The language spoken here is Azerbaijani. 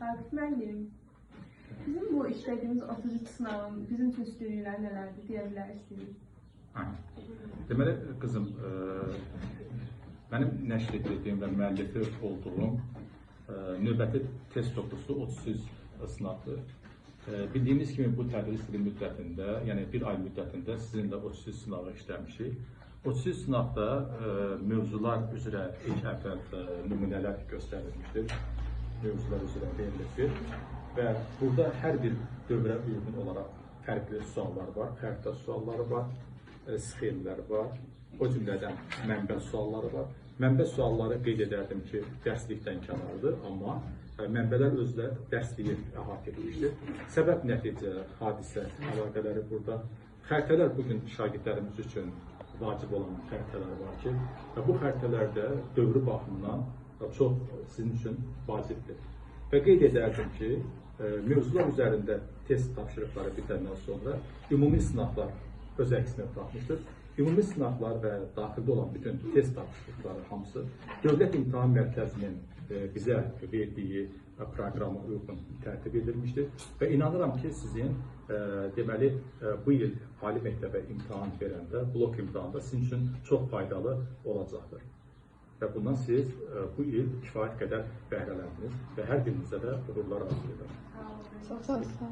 Vaqif müəllim, bizim bu işlədiyimiz 33 sınavın bizim üçün üstünlükləri nələrdir, deyə bilərsiniz? Deməli, qızım, mənim nəşr etdiyim və müəllifi olduğum növbəti test toplusu 33 sınavdır. Bildiyiniz kimi bu tədris ili müddətində, yəni bir ay müddətində sizinlə 33 sınavı işləmişik. 33 sınavda mövzular üzrə ilk əvvəl nümunələr göstərilmişdir. Mövzular üzrə verilmişdir və burada hər bir dövrə uyğun olaraq fərqli suallar var, xəritə sualları var, sxemlər var, o cümlədən mənbə sualları var. Mənbə sualları qeyd edərdim ki, dərslikdən kənardır, amma mənbələr özlə dərsliyi əhatə edilmişdir. Səbəb, nəticə, hadisə, əlaqələri burada. Xəritələr bugün şagirdlərimiz üçün vacib olan xəritələr var ki, və bu xəritələrdə dövrü baxımından çox sizin üçün vacibdir. Və qeyd edərdim ki, mövzular üzərində test tapşırıqları bitəndən sonra ümumi sınavlar öz əksini tapmışdır. Ümumi sınavlar və daxildə olan bütün test tapşırıqları hamısı Dövlət İmtahan Mərkəzinin bizə verdiyi proqrama uyğun tərtib edilmişdir. Və inanıram ki, sizin deməli, bu il ali məktəbə imtahan verəndə, blok imtahanda sizin üçün çox faydalı olacaqdır. Və bundan siz bu il kifayət qədər bəhrələndiniz və hər birinizə də uğurlar arzu edirəm. Sağ olun.